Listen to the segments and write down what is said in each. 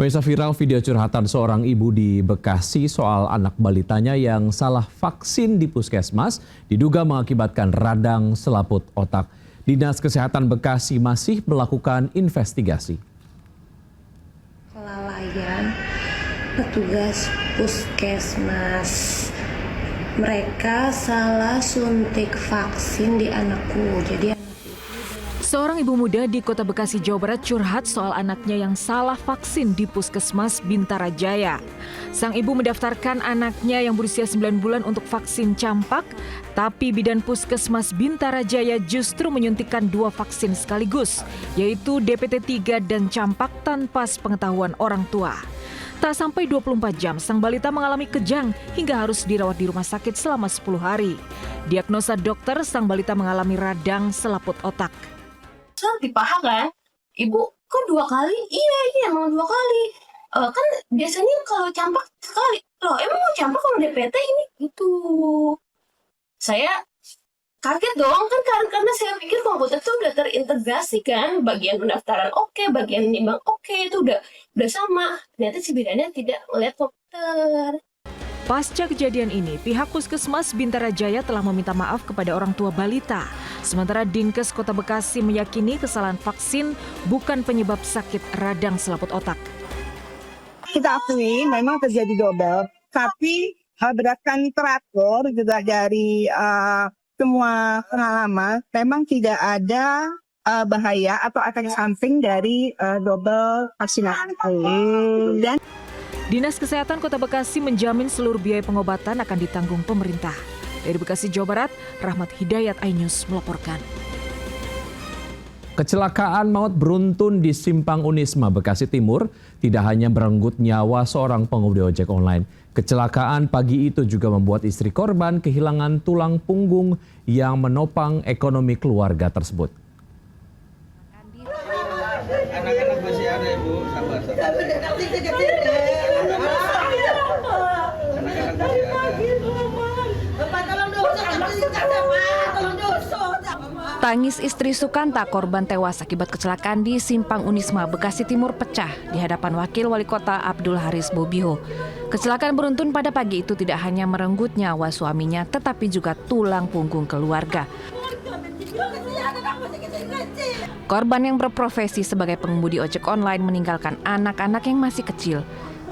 Pemirsa, viral video curhatan seorang ibu di Bekasi soal anak balitanya yang salah vaksin di puskesmas diduga mengakibatkan radang selaput otak. Dinas Kesehatan Bekasi masih melakukan investigasi. Kelalaian petugas puskesmas. Mereka salah suntik vaksin di anakku. Seorang ibu muda di Kota Bekasi, Jawa Barat curhat soal anaknya yang salah vaksin di Puskesmas Bintara Jaya. Sang ibu mendaftarkan anaknya yang berusia 9 bulan untuk vaksin campak, tapi bidan Puskesmas Bintara Jaya justru menyuntikkan 2 vaksin sekaligus, yaitu DPT-3 dan campak tanpa sepengetahuan orang tua. Tak sampai 24 jam, sang balita mengalami kejang hingga harus dirawat di rumah sakit selama 10 hari. Diagnosa dokter, sang balita mengalami radang selaput otak. Dipaha kan, ibu kok 2 kali? Iya emang 2 kali. Kan biasanya kalau campak sekali. Loh emang mau campak kalau DPT ini? Gitu. Saya kaget dong kan karena saya pikir komputer itu udah terintegrasi kan, bagian pendaftaran oke, bagian nimbang oke, itu udah sama. Ternyata si bidannya tidak melihat komputer. Pasca kejadian ini, pihak Puskesmas Bintara Jaya telah meminta maaf kepada orang tua balita. Sementara Dinkes Kota Bekasi meyakini kesalahan vaksin bukan penyebab sakit radang selaput otak. Kita akui memang terjadi double, tapi berdasarkan literatur juga dari semua pengalaman, memang tidak ada bahaya atau efek samping dari double vaksinasi. Dan Dinas Kesehatan Kota Bekasi menjamin seluruh biaya pengobatan akan ditanggung pemerintah. Dari Bekasi, Jawa Barat, Rahmat Hidayat, iNews melaporkan. Kecelakaan maut beruntun di Simpang Unisma, Bekasi Timur tidak hanya merenggut nyawa seorang pengemudi ojek online. Kecelakaan pagi itu juga membuat istri korban kehilangan tulang punggung yang menopang ekonomi keluarga tersebut. Anak-anak masih ada, Ibu. Sabar. Tangis istri Sukanta, korban tewas akibat kecelakaan di Simpang Unisma, Bekasi Timur pecah di hadapan Wakil Wali Kota Abdul Haris Bobiho. Kecelakaan beruntun pada pagi itu tidak hanya merenggut nyawa suaminya, tetapi juga tulang punggung keluarga. Korban yang berprofesi sebagai pengemudi ojek online meninggalkan anak-anak yang masih kecil.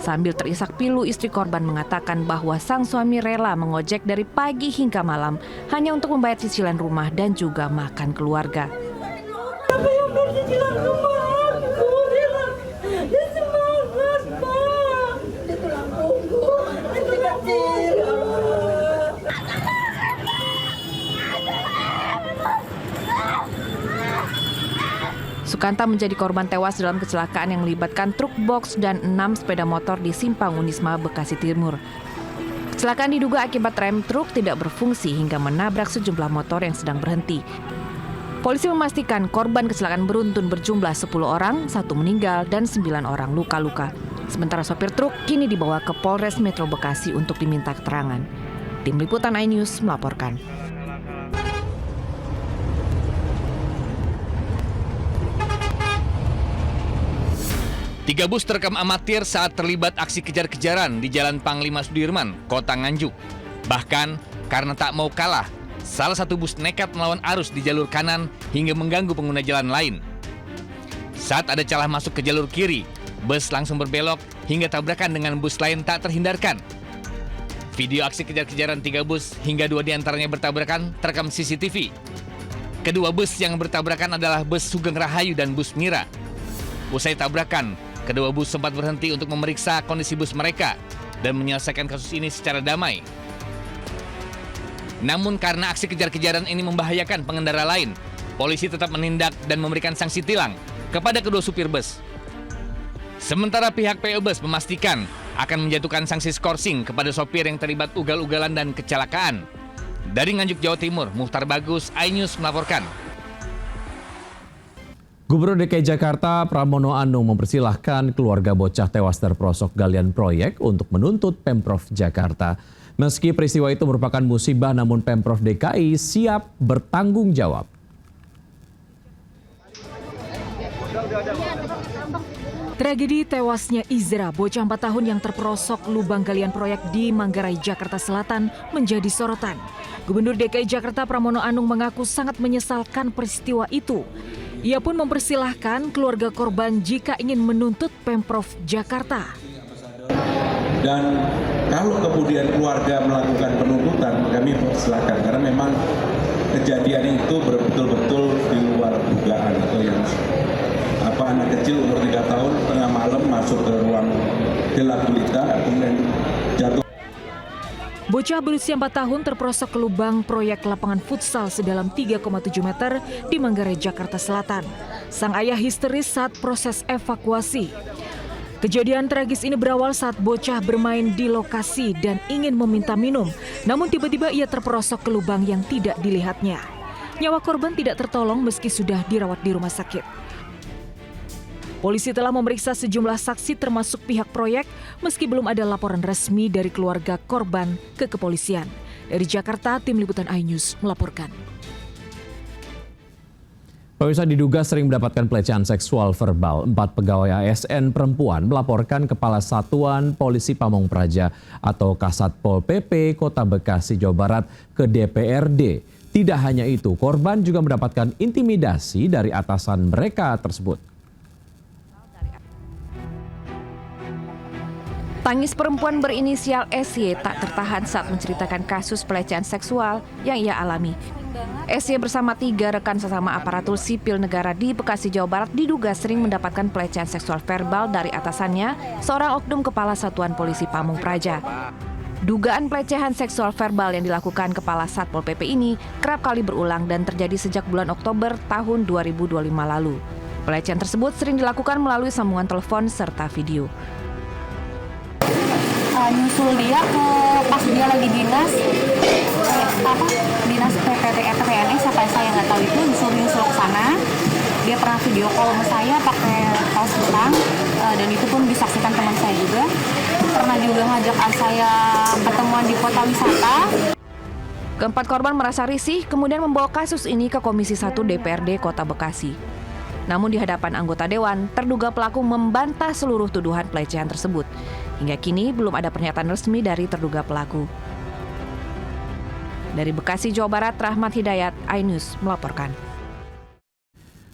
Sambil terisak pilu, istri korban mengatakan bahwa sang suami rela mengojek dari pagi hingga malam hanya untuk membayar cicilan rumah dan juga makan keluarga. Sukanta menjadi korban tewas dalam kecelakaan yang melibatkan truk box dan 6 sepeda motor di Simpang Unisma, Bekasi Timur. Kecelakaan diduga akibat rem truk tidak berfungsi hingga menabrak sejumlah motor yang sedang berhenti. Polisi memastikan korban kecelakaan beruntun berjumlah 10 orang, 1 meninggal dan 9 orang luka-luka. Sementara sopir truk kini dibawa ke Polres Metro Bekasi untuk diminta keterangan. Tim Liputan iNews melaporkan. 3 bus terekam amatir saat terlibat aksi kejar-kejaran di Jalan Panglima Sudirman, Kota Nganjuk. Bahkan karena tak mau kalah, salah satu bus nekat melawan arus di jalur kanan hingga mengganggu pengguna jalan lain. Saat ada celah masuk ke jalur kiri, bus langsung berbelok hingga tabrakan dengan bus lain tak terhindarkan. Video aksi kejar-kejaran 3 bus hingga 2 diantaranya bertabrakan terekam CCTV. Kedua bus yang bertabrakan adalah bus Sugeng Rahayu dan bus Mira. Usai tabrakan, kedua bus sempat berhenti untuk memeriksa kondisi bus mereka dan menyelesaikan kasus ini secara damai. Namun karena aksi kejar-kejaran ini membahayakan pengendara lain, polisi tetap menindak dan memberikan sanksi tilang kepada kedua supir bus. Sementara pihak PO Bus memastikan akan menjatuhkan sanksi skorsing kepada sopir yang terlibat ugal-ugalan dan kecelakaan. Dari Nganjuk, Jawa Timur, Muhtar Bagus, iNews melaporkan. Gubernur DKI Jakarta Pramono Anung mempersilahkan keluarga bocah tewas terperosok galian proyek untuk menuntut Pemprov Jakarta. Meski peristiwa itu merupakan musibah, namun Pemprov DKI siap bertanggung jawab. Tragedi tewasnya Izra, bocah 4 tahun yang terperosok lubang galian proyek di Manggarai, Jakarta Selatan menjadi sorotan. Gubernur DKI Jakarta Pramono Anung mengaku sangat menyesalkan peristiwa itu. Ia pun mempersilahkan keluarga korban jika ingin menuntut Pemprov Jakarta. Dan kalau kemudian keluarga melakukan penuntutan, kami persilahkan karena memang kejadian itu betul-betul di luar dugaan atau yang anak kecil umur 3 tahun tengah malam masuk ke ruang gelap gulita kemudian jatuh. Bocah berusia 4 tahun terperosok ke lubang proyek lapangan futsal sedalam 3,7 meter di Manggarai, Jakarta Selatan. Sang ayah histeris saat proses evakuasi. Kejadian tragis ini berawal saat bocah bermain di lokasi dan ingin meminta minum, namun tiba-tiba ia terperosok ke lubang yang tidak dilihatnya. Nyawa korban tidak tertolong meski sudah dirawat di rumah sakit. Polisi telah memeriksa sejumlah saksi termasuk pihak proyek meski belum ada laporan resmi dari keluarga korban ke kepolisian. Dari Jakarta, Tim Liputan iNews melaporkan. Pemirsa, diduga sering mendapatkan pelecehan seksual verbal, 4 pegawai ASN perempuan melaporkan Kepala Satuan Polisi Pamong Praja atau Kasatpol PP Kota Bekasi, Jawa Barat ke DPRD. Tidak hanya itu, korban juga mendapatkan intimidasi dari atasan mereka tersebut. Tangis perempuan berinisial SY tak tertahan saat menceritakan kasus pelecehan seksual yang ia alami. SY bersama 3 rekan sesama aparatur sipil negara di Bekasi, Jawa Barat diduga sering mendapatkan pelecehan seksual verbal dari atasannya, seorang oknum Kepala Satuan Polisi Pamong Praja. Dugaan pelecehan seksual verbal yang dilakukan Kepala Satpol PP ini kerap kali berulang dan terjadi sejak bulan Oktober tahun 2025 lalu. Pelecehan tersebut sering dilakukan melalui sambungan telepon serta video. Nyusul dia ke pas dia lagi dinas PPNS apa saya nggak tahu itu nyusul ke sana. Dia pernah video call sama saya pakai kaos kutang dan itu pun disaksikan teman saya juga. Pernah juga ngajak saya ketemuan di kota wisata. Keempat korban merasa risih kemudian membawa kasus ini ke Komisi 1 DPRD Kota Bekasi. Namun di hadapan anggota dewan, terduga pelaku membantah seluruh tuduhan pelecehan tersebut. Hingga kini belum ada pernyataan resmi dari terduga pelaku. Dari Bekasi, Jawa Barat, Rahmat Hidayat, iNews melaporkan.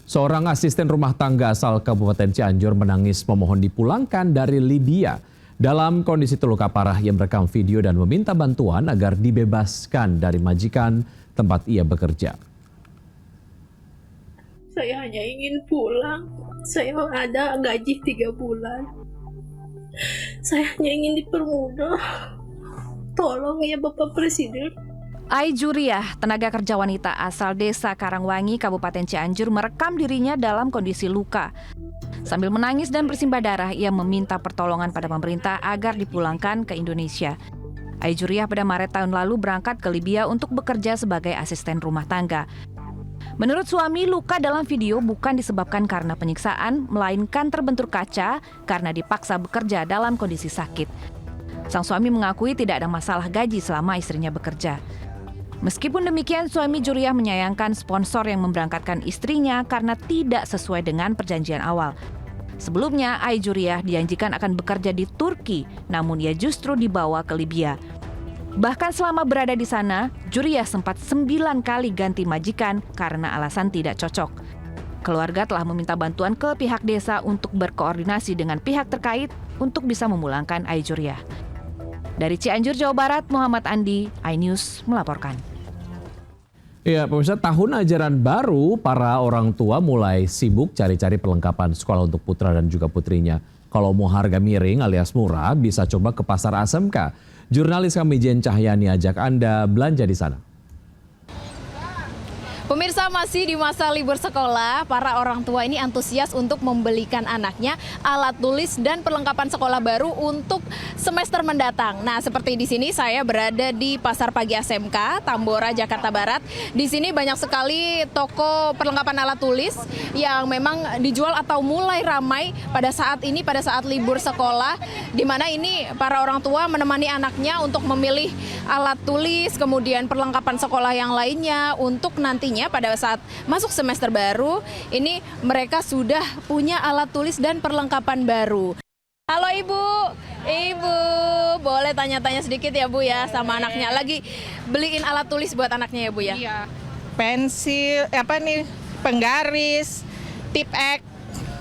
Seorang asisten rumah tangga asal Kabupaten Cianjur menangis memohon dipulangkan dari Libya. Dalam kondisi terluka parah, ia merekam video dan meminta bantuan agar dibebaskan dari majikan tempat ia bekerja. Saya hanya ingin pulang. Saya ada gaji 3 bulan. Saya hanya ingin dipermudah. Tolong ya Bapak Presiden. Ai Juriah, tenaga kerja wanita asal Desa Karangwangi, Kabupaten Cianjur, merekam dirinya dalam kondisi luka. Sambil menangis dan bersimbah darah, ia meminta pertolongan pada pemerintah agar dipulangkan ke Indonesia. Ai Juriah pada Maret tahun lalu berangkat ke Libya untuk bekerja sebagai asisten rumah tangga. Menurut suami, luka dalam video bukan disebabkan karena penyiksaan, melainkan terbentur kaca karena dipaksa bekerja dalam kondisi sakit. Sang suami mengakui tidak ada masalah gaji selama istrinya bekerja. Meskipun demikian, suami Juriah menyayangkan sponsor yang memberangkatkan istrinya karena tidak sesuai dengan perjanjian awal. Sebelumnya, Ai Juriah dijanjikan akan bekerja di Turki, namun ia justru dibawa ke Libya. Bahkan selama berada di sana, Juriah sempat 9 kali ganti majikan karena alasan tidak cocok. Keluarga telah meminta bantuan ke pihak desa untuk berkoordinasi dengan pihak terkait untuk bisa memulangkan Ai Juriah. Dari Cianjur, Jawa Barat, Muhammad Andi, iNews melaporkan. Ya, pemirsa, tahun ajaran baru, para orang tua mulai sibuk cari-cari perlengkapan sekolah untuk putra dan juga putrinya. Kalau mau harga miring alias murah, bisa coba ke Pasar ASMK. Jurnalis kami Jen Cahyani ajak Anda belanja di sana. Pemirsa, masih di masa libur sekolah, para orang tua ini antusias untuk membelikan anaknya alat tulis dan perlengkapan sekolah baru untuk semester mendatang. Nah, seperti di sini saya berada di Pasar Pagi ASMK, Tambora, Jakarta Barat. Di sini banyak sekali toko perlengkapan alat tulis yang memang dijual atau mulai ramai pada saat ini, pada saat libur sekolah, di mana ini para orang tua menemani anaknya untuk memilih alat tulis, kemudian perlengkapan sekolah yang lainnya untuk nantinya pada saat masuk semester baru, ini mereka sudah punya alat tulis dan perlengkapan baru. Halo Ibu, Ibu boleh tanya-tanya sedikit ya Bu ya sama anaknya. Lagi beliin alat tulis buat anaknya ya Bu ya? Iya. Pensil, penggaris, tip X,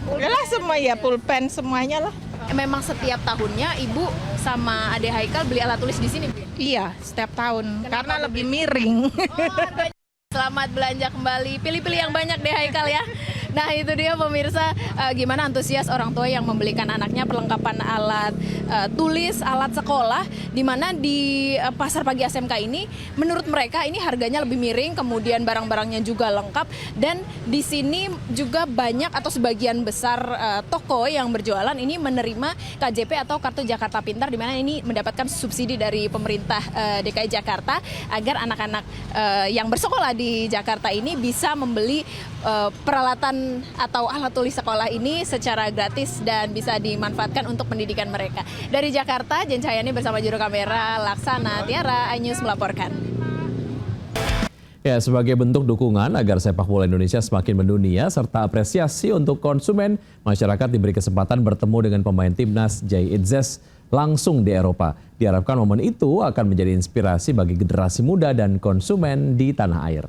udahlah semua ya, pulpen semuanya lah. Memang setiap tahunnya Ibu sama Ade Haikal beli alat tulis di sini Bu? Iya, setiap tahun. Karena lebih miring. Selamat belanja kembali, pilih-pilih yang banyak deh Haikal ya. Nah itu dia pemirsa, gimana antusias orang tua yang membelikan anaknya perlengkapan alat tulis, alat sekolah, di mana di Pasar Pagi SMK ini menurut mereka ini harganya lebih miring, kemudian barang-barangnya juga lengkap, dan di sini juga banyak atau sebagian besar toko yang berjualan ini menerima KJP atau Kartu Jakarta Pintar, di mana ini mendapatkan subsidi dari pemerintah DKI Jakarta agar anak-anak yang bersekolah di Jakarta ini bisa membeli peralatan atau alat tulis sekolah ini secara gratis dan bisa dimanfaatkan untuk pendidikan mereka. Dari Jakarta, Jen Cahyani bersama juru kamera Laksana Tiara, iNews melaporkan. Ya, sebagai bentuk dukungan agar sepak bola Indonesia semakin mendunia serta apresiasi untuk konsumen, masyarakat diberi kesempatan bertemu dengan pemain timnas Jai Itzes langsung di Eropa. Diharapkan momen itu akan menjadi inspirasi bagi generasi muda dan konsumen di tanah air.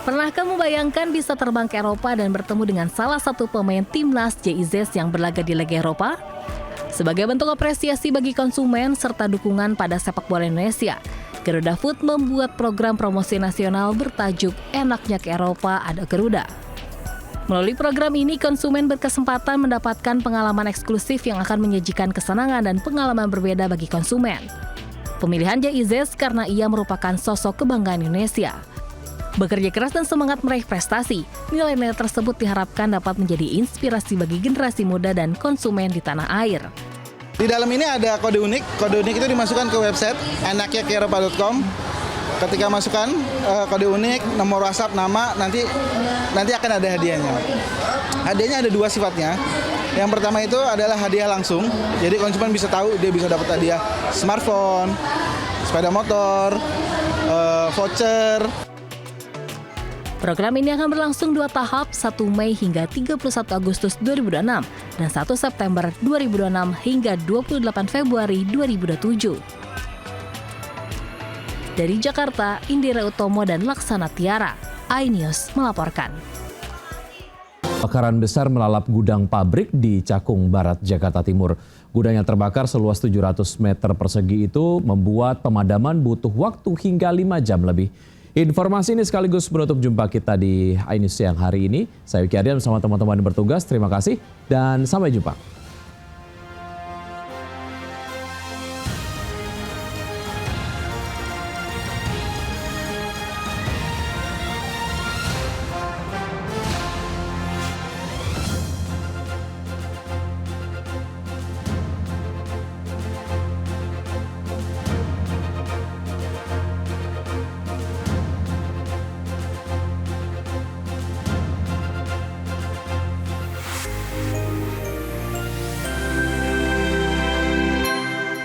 Pernahkah membayangkan bisa terbang ke Eropa dan bertemu dengan salah satu pemain timnas Jai Itzes yang berlaga di Liga Eropa? Sebagai bentuk apresiasi bagi konsumen serta dukungan pada sepak bola Indonesia, Garuda Food membuat program promosi nasional bertajuk Enaknya ke Eropa Ada Garuda. Melalui program ini, konsumen berkesempatan mendapatkan pengalaman eksklusif yang akan menyajikan kesenangan dan pengalaman berbeda bagi konsumen. Pemilihan Jai Itzes karena ia merupakan sosok kebanggaan Indonesia. Bekerja keras dan semangat meraih prestasi, nilai-nilai tersebut diharapkan dapat menjadi inspirasi bagi generasi muda dan konsumen di tanah air. Di dalam ini ada kode unik. Kode unik itu dimasukkan ke website enaknyakeeropa.com. Ketika masukkan kode unik, nomor WhatsApp, nama, nanti akan ada hadiahnya. Hadiahnya ada dua sifatnya. Yang pertama itu adalah hadiah langsung. Jadi konsumen bisa tahu dia bisa dapat hadiah smartphone, sepeda motor, voucher. Program ini akan berlangsung 2 tahap, 1 Mei hingga 31 Agustus 2026 dan 1 September 2026 hingga 28 Februari 2027. Dari Jakarta, Indira Utomo dan Laksana Tiara, iNews melaporkan. Kebakaran besar melalap gudang pabrik di Cakung Barat, Jakarta Timur. Gudang yang terbakar seluas 700 meter persegi itu membuat pemadaman butuh waktu hingga 5 jam lebih. Informasi ini sekaligus menutup jumpa kita di iNews siang hari ini. Saya Wiki Ardian bersama teman-teman yang bertugas. Terima kasih dan sampai jumpa.